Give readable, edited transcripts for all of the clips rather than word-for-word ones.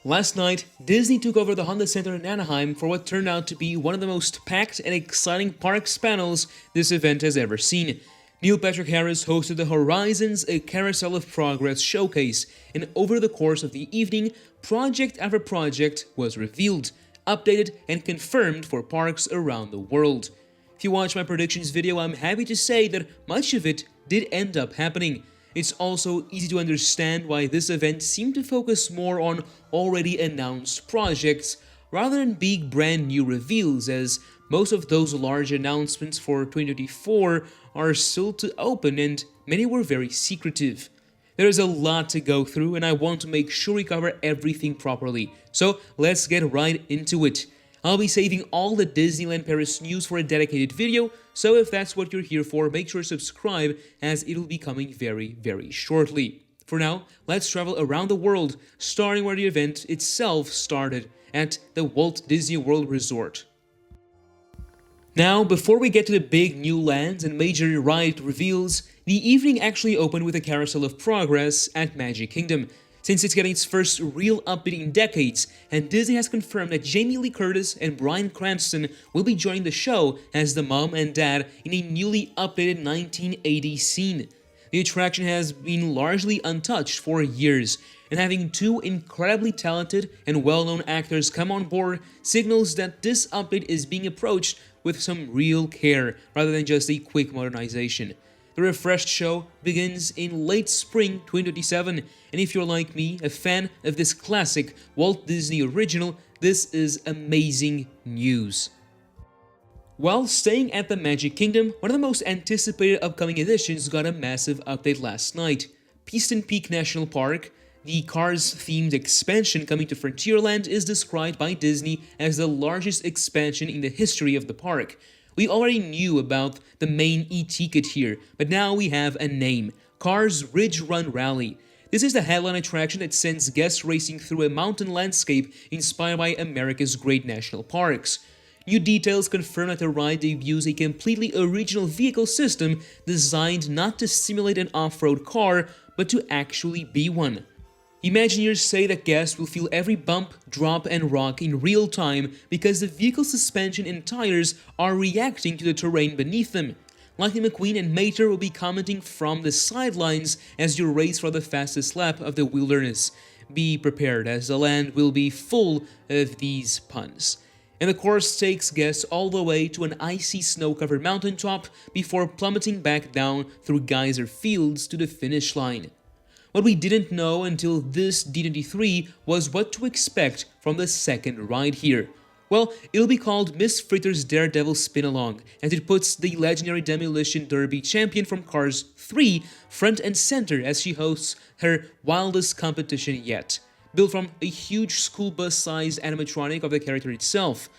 Last night, Disney took over the Honda Center in Anaheim for what turned out to be one of the most packed and exciting parks panels this event has ever seen. Neil Patrick Harris hosted the Horizons A Carousel of Progress showcase, and over the course of the evening, project after project was revealed, updated, and confirmed for parks around the world. If you watch my predictions video, I'm happy to say that much of it did end up happening. It's also easy to understand why this event seemed to focus more on already announced projects rather than big brand new reveals, as most of those large announcements for 2024 are still to open and many were very secretive. There is a lot to go through and I want to make sure we cover everything properly, so let's get right into it. I'll be saving all the Disneyland Paris news for a dedicated video, so if that's what you're here for, make sure to subscribe as it'll be coming very shortly. For now, let's travel around the world, starting where the event itself started, at the Walt Disney World Resort. Now, before we get to the big new lands and major ride reveals, the evening actually opened with a Carousel of Progress at Magic Kingdom, since it's getting its first real update in decades, and Disney has confirmed that Jamie Lee Curtis and Bryan Cranston will be joining the show as the mom and dad in a newly updated 1980 scene. The attraction has been largely untouched for years, and having two incredibly talented and well-known actors come on board signals that this update is being approached with some real care rather than just a quick modernization. The refreshed show begins in late spring 2027, and if you're like me, a fan of this classic Walt Disney original, this is amazing news. While staying at the Magic Kingdom, one of the most anticipated upcoming additions got a massive update last night. Piston Peak National Park, the Cars-themed expansion coming to Frontierland, is described by Disney as the largest expansion in the history of the park. We already knew about the main e-ticket here, but now we have a name: Cars Ridge Run Rally. This is the headline attraction that sends guests racing through a mountain landscape inspired by America's great national parks. New details confirm that the ride debuts a completely original vehicle system designed not to simulate an off-road car, but to actually be one. Imagineers say that guests will feel every bump, drop, and rock in real time because the vehicle's suspension and tires are reacting to the terrain beneath them. Lightning McQueen and Mater will be commenting from the sidelines as you race for the fastest lap of the wilderness. Be prepared, as the land will be full of these puns. And the course takes guests all the way to an icy snow-covered mountaintop before plummeting back down through geyser fields to the finish line. What we didn't know until this D23 was what to expect from the second ride here. Well, it'll be called Miss Fritter's Daredevil Spin-Along, as it puts the legendary Demolition Derby champion from Cars 3 front and center as she hosts her wildest competition yet, built from a huge school bus-sized animatronic of the character itself.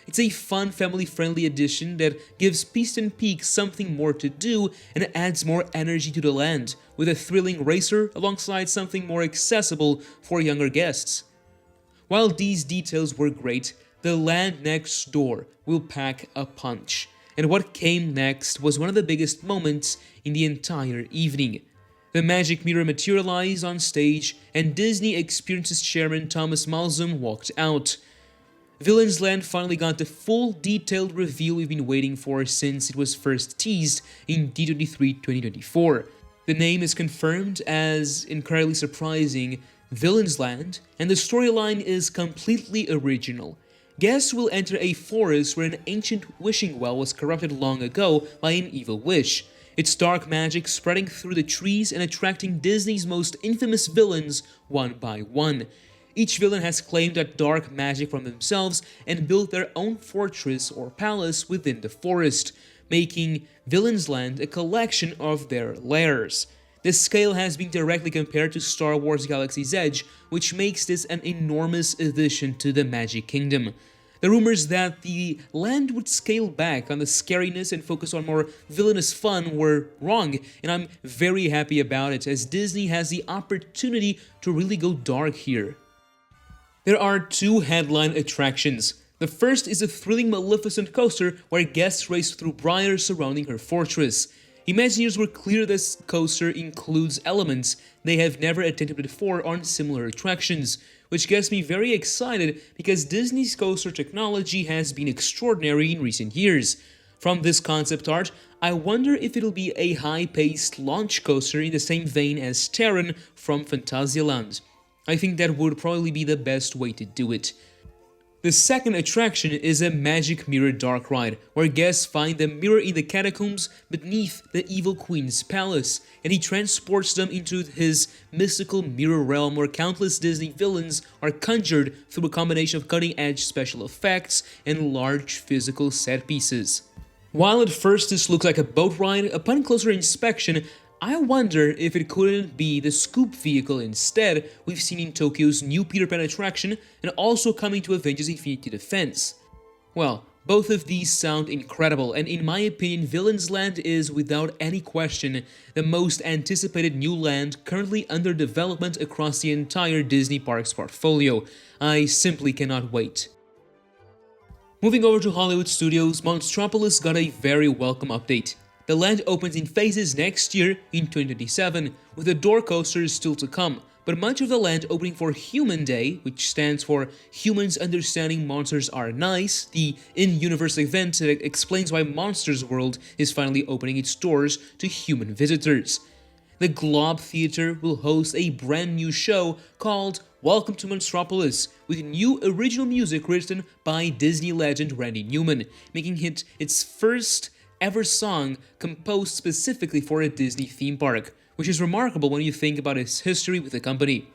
It's a fun, family-friendly addition that gives Piston Peak something more to do and adds more energy to the land, with a thrilling racer alongside something more accessible for younger guests. While these details were great, the land next door will pack a punch, and what came next was one of the biggest moments in the entire evening. The magic mirror materialized on stage, and Disney Experiences chairman Thomas Malzum walked out. Villains Land finally got the full detailed reveal we've been waiting for since it was first teased in D23 2024. The name is confirmed as incredibly surprising Villains Land, and the storyline is completely original. Guests will enter a forest where an ancient wishing well was corrupted long ago by an evil wish. Its dark magic spreading through the trees and attracting Disney's most infamous villains one by one. Each villain has claimed that dark magic from themselves and built their own fortress or palace within the forest, making Villains Land a collection of their lairs. The scale has been directly compared to Star Wars Galaxy's Edge, which makes this an enormous addition to the Magic Kingdom. The rumors that the land would scale back on the scariness and focus on more villainous fun were wrong, and I'm very happy about it, as Disney has the opportunity to really go dark here. There are two headline attractions. The first is a thrilling Maleficent coaster where guests race through briars surrounding her fortress. Imagineers were clear this coaster includes elements they have never attempted before on similar attractions, which gets me very excited because Disney's coaster technology has been extraordinary in recent years. From this concept art, I wonder if it'll be a high-paced launch coaster in the same vein as Terran from Phantasialand. I think that would probably be the best way to do it. The second attraction is a magic mirror dark ride, where guests find the mirror in the catacombs beneath the evil queen's palace, and he transports them into his mystical mirror realm where countless Disney villains are conjured through a combination of cutting-edge special effects and large physical set pieces. While at first this looks like a boat ride, upon closer inspection, I wonder if it couldn't be the scoop vehicle instead we've seen in Tokyo's new Peter Pan attraction and also coming to Avengers Infinity Defense. Well, both of these sound incredible, and in my opinion, Villains Land is, without any question, the most anticipated new land currently under development across the entire Disney Parks portfolio. I simply cannot wait. Moving over to Hollywood Studios, Monstropolis got a very welcome update. The land opens in phases next year in 2027, with the door coasters still to come, but much of the land opening for Human Day, which stands for Humans Understanding Monsters Are Nice, the in-universe event that explains why Monsters World is finally opening its doors to human visitors. The Globe Theater will host a brand new show called Welcome to Monstropolis, with new original music written by Disney legend Randy Newman, making it its first ever song composed specifically for a Disney theme park, which is remarkable when you think about its history with the company.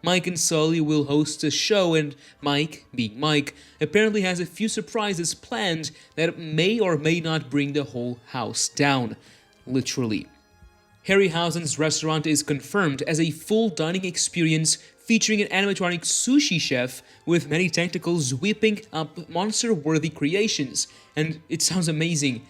Mike and Sully will host the show, and Mike, being Mike, apparently has a few surprises planned that may or may not bring the whole house down. Literally. Harryhausen's restaurant is confirmed as a full dining experience featuring an animatronic sushi chef with many tentacles whipping up monster-worthy creations, and it sounds amazing.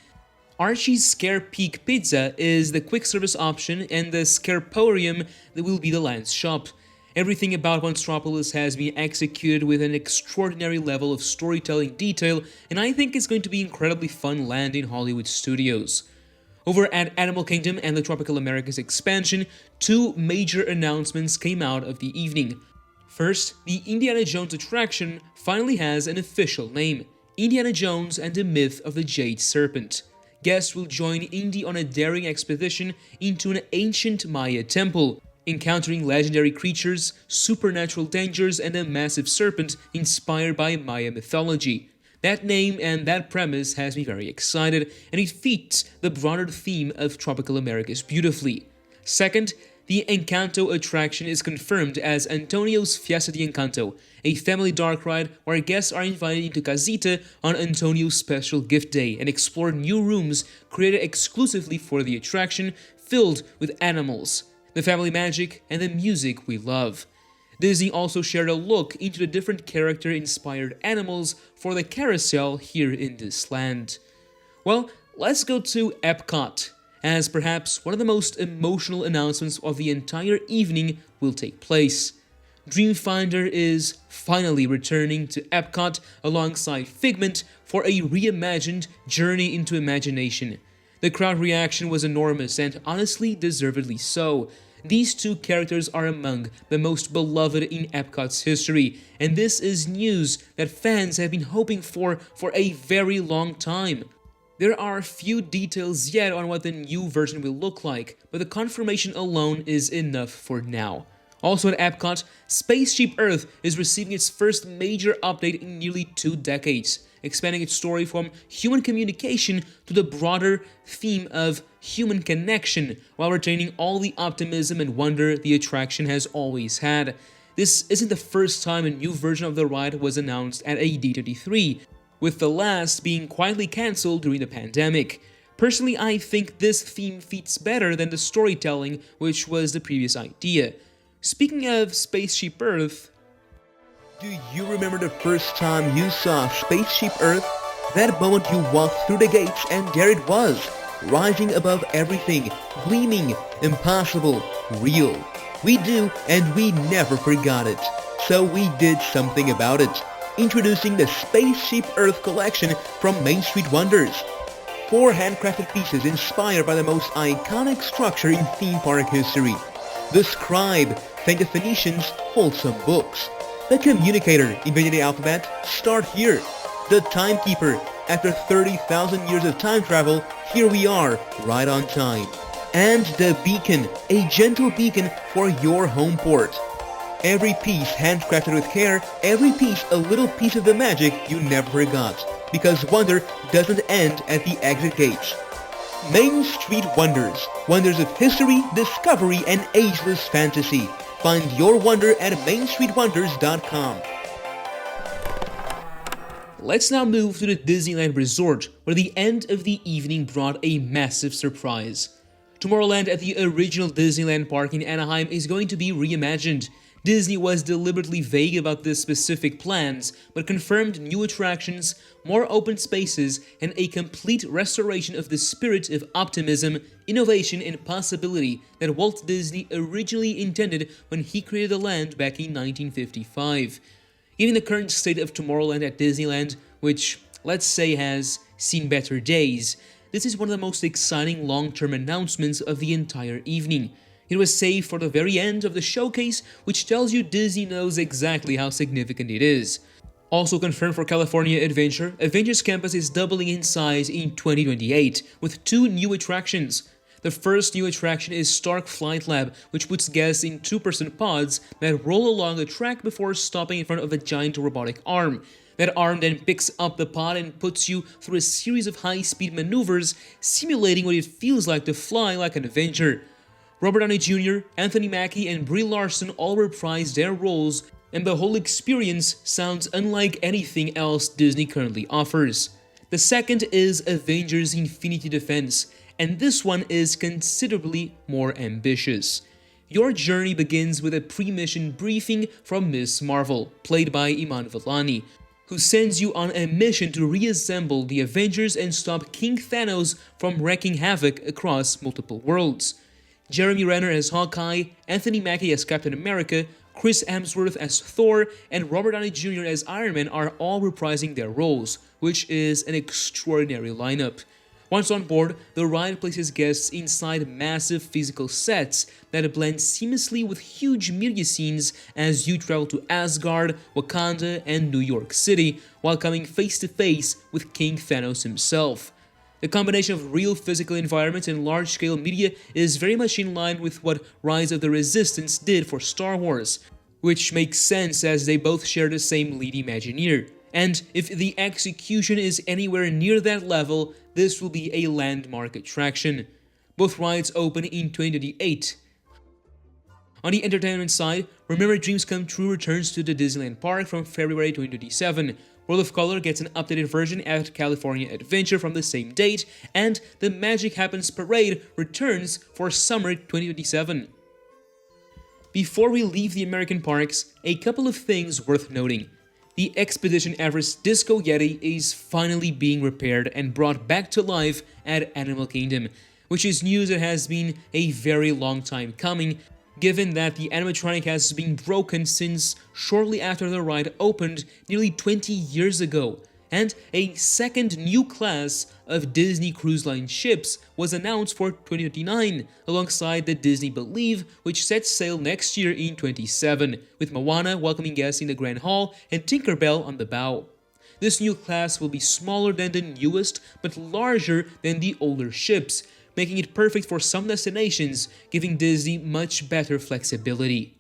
Archie's Scare Peak Pizza is the quick service option, and the Scarporium will be the land's shop. Everything about Monstropolis has been executed with an extraordinary level of storytelling detail, and I think it's going to be incredibly fun land in Hollywood Studios. Over at Animal Kingdom and the Tropical Americas expansion, two major announcements came out of the evening. First, the Indiana Jones attraction finally has an official name: Indiana Jones and the Myth of the Jade Serpent. Guests will join Indy on a daring expedition into an ancient Maya temple, encountering legendary creatures, supernatural dangers, and a massive serpent inspired by Maya mythology. That name and that premise has me very excited, and it fits the broader theme of Tropical Americas beautifully. Second, the Encanto attraction is confirmed as Antonio's Fiesta de Encanto, a family dark ride where guests are invited into Casita on Antonio's special gift day and explore new rooms created exclusively for the attraction, filled with animals, the family magic, and the music we love. Disney also shared a look into the different character-inspired animals for the carousel here in this land. Well, let's go to Epcot, as perhaps one of the most emotional announcements of the entire evening will take place. Dreamfinder is finally returning to Epcot alongside Figment for a reimagined Journey into Imagination. The crowd reaction was enormous, and honestly deservedly so. These two characters are among the most beloved in Epcot's history, and this is news that fans have been hoping for a very long time. There are few details yet on what the new version will look like, but the confirmation alone is enough for now. Also at Epcot, Spaceship Earth is receiving its first major update in nearly 2 decades, expanding its story from human communication to the broader theme of human connection, while retaining all the optimism and wonder the attraction has always had. This isn't the first time a new version of the ride was announced at a D23, with the last being quietly cancelled during the pandemic. Personally, I think this theme fits better than the storytelling, which was the previous idea. Speaking of Spaceship Earth, do you remember the first time you saw Spaceship Earth? That moment you walked through the gates and there it was, rising above everything, gleaming, impossible, real. We do, and we never forgot it. So we did something about it. Introducing the Spaceship Earth collection from Main Street Wonders. 4 handcrafted pieces inspired by the most iconic structure in theme park history. The scribe thanked the Phoenicians' wholesome books. The communicator invented the alphabet. Start here. The timekeeper. After 30,000 years of time travel, here we are, right on time. And the beacon, a gentle beacon for your home port. Every piece handcrafted with care, every piece a little piece of the magic you never forgot. Because wonder doesn't end at the exit gates. Main Street Wonders. Wonders of history, discovery, and ageless fantasy. Find your wonder at mainstreetwonders.com. Let's now move to the Disneyland Resort, where the end of the evening brought a massive surprise. Tomorrowland at the original Disneyland park in Anaheim is going to be reimagined. Disney was deliberately vague about the specific plans, but confirmed new attractions, more open spaces, and a complete restoration of the spirit of optimism, innovation, and possibility that Walt Disney originally intended when he created the land back in 1955. Given the current state of Tomorrowland at Disneyland, which, let's say, has seen better days, this is one of the most exciting long-term announcements of the entire evening. It was saved for the very end of the showcase, which tells you Disney knows exactly how significant it is. Also confirmed for California Adventure, Avengers Campus is doubling in size in 2028, with 2 new attractions. The first new attraction is Stark Flight Lab, which puts guests in 2-person pods that roll along the track before stopping in front of a giant robotic arm. That arm then picks up the pod and puts you through a series of high-speed maneuvers, simulating what it feels like to fly like an Avenger. Robert Downey Jr., Anthony Mackie, and Brie Larson all reprise their roles, and the whole experience sounds unlike anything else Disney currently offers. The second is Avengers Infinity Defense, and this one is considerably more ambitious. Your journey begins with a pre-mission briefing from Ms. Marvel, played by Iman Vellani, who sends you on a mission to reassemble the Avengers and stop King Thanos from wreaking havoc across multiple worlds. Jeremy Renner as Hawkeye, Anthony Mackie as Captain America, Chris Hemsworth as Thor, and Robert Downey Jr. as Iron Man are all reprising their roles, which is an extraordinary lineup. Once on board, the ride places guests inside massive physical sets that blend seamlessly with huge media scenes as you travel to Asgard, Wakanda, and New York City, while coming face to face with King Thanos himself. The combination of real physical environments and large-scale media is very much in line with what Rise of the Resistance did for Star Wars, which makes sense as they both share the same lead Imagineer. And if the execution is anywhere near that level, this will be a landmark attraction. Both rides open in 2028. On the entertainment side, Remember Dreams Come True returns to the Disneyland Park from February 2027. World of Color gets an updated version at California Adventure from the same date, and the Magic Happens Parade returns for summer 2027. Before we leave the American parks, a couple of things worth noting. The Expedition Everest Disco Yeti is finally being repaired and brought back to life at Animal Kingdom, which is news that has been a very long time coming, given that the animatronic has been broken since shortly after the ride opened nearly 20 years ago, and a second new class of Disney Cruise Line ships was announced for 2029, alongside the Disney Believe, which sets sail next year in 2027, with Moana welcoming guests in the Grand Hall and Tinkerbell on the bow. This new class will be smaller than the newest, but larger than the older ships, making it perfect for some destinations, giving Disney much better flexibility.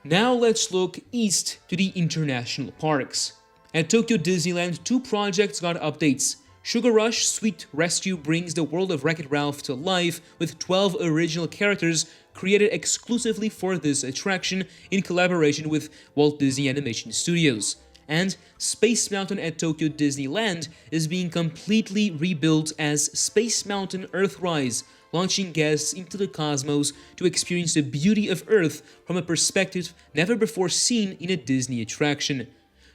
Now let's look east to the international parks. At Tokyo Disneyland, 2 projects got updates. Sugar Rush Sweet Rescue brings the world of Wreck-It Ralph to life with 12 original characters created exclusively for this attraction in collaboration with Walt Disney Animation Studios. And Space Mountain at Tokyo Disneyland is being completely rebuilt as Space Mountain Earthrise, launching guests into the cosmos to experience the beauty of Earth from a perspective never before seen in a Disney attraction.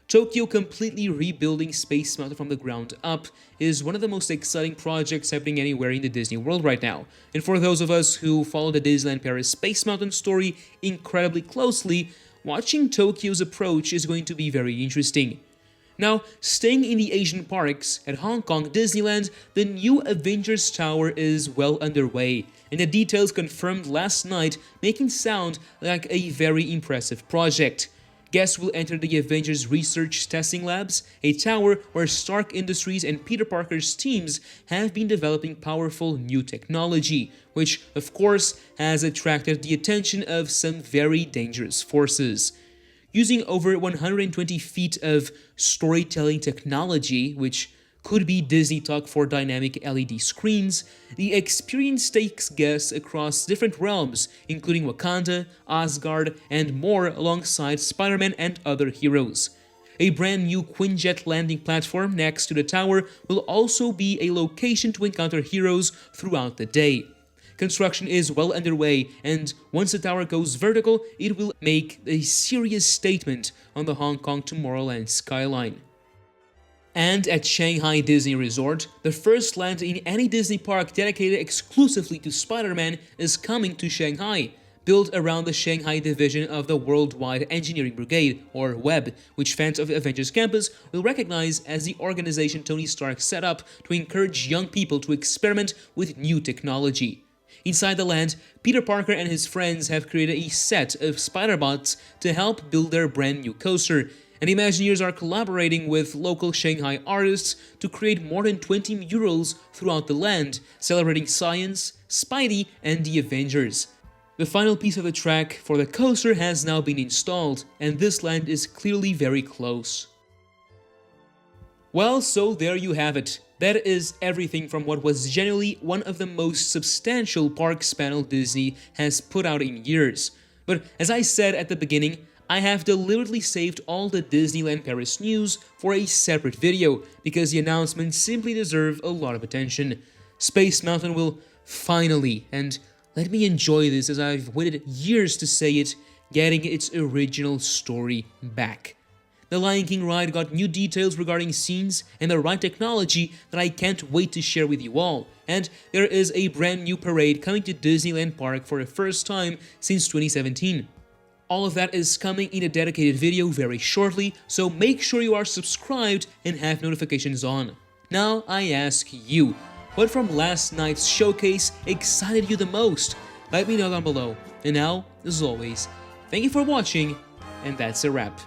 Tokyo completely rebuilding Space Mountain from the ground up is one of the most exciting projects happening anywhere in the Disney world right now. And for those of us who follow the Disneyland Paris Space Mountain story incredibly closely, watching Tokyo's approach is going to be very interesting. Now, staying in the Asian parks, at Hong Kong Disneyland, the new Avengers Tower is well underway, and the details confirmed last night making sound like a very impressive project. Guests will enter the Avengers Research Testing Labs, a tower where Stark Industries and Peter Parker's teams have been developing powerful new technology, which, of course, has attracted the attention of some very dangerous forces. Using over 120 feet of storytelling technology, which could be Disney talk for dynamic LED screens, the experience takes guests across different realms, including Wakanda, Asgard, and more alongside Spider-Man and other heroes. A brand new Quinjet landing platform next to the tower will also be a location to encounter heroes throughout the day. Construction is well underway, and once the tower goes vertical, it will make a serious statement on the Hong Kong Tomorrowland skyline. And at Shanghai Disney Resort, the first land in any Disney park dedicated exclusively to Spider-Man is coming to Shanghai, built around the Shanghai division of the Worldwide Engineering Brigade, or WEB, which fans of Avengers Campus will recognize as the organization Tony Stark set up to encourage young people to experiment with new technology. Inside the land, Peter Parker and his friends have created a set of Spider-Bots to help build their brand new coaster, and Imagineers are collaborating with local Shanghai artists to create more than 20 murals throughout the land, celebrating science, Spidey, and the Avengers. The final piece of the track for the coaster has now been installed, and this land is clearly very close. Well, so there you have it. That is everything from what was genuinely one of the most substantial parks panel Disney has put out in years. But as I said at the beginning, I have deliberately saved all the Disneyland Paris news for a separate video because the announcements simply deserve a lot of attention. Space Mountain will finally, and let me enjoy this as I've waited years to say it, getting its original story back. The Lion King ride got new details regarding scenes and the ride technology that I can't wait to share with you all. And there is a brand new parade coming to Disneyland Park for the first time since 2017. All of that is coming in a dedicated video very shortly, so make sure you are subscribed and have notifications on. Now I ask you, what from last night's showcase excited you the most? Let me know down below. And now, as always, thank you for watching, and that's a wrap.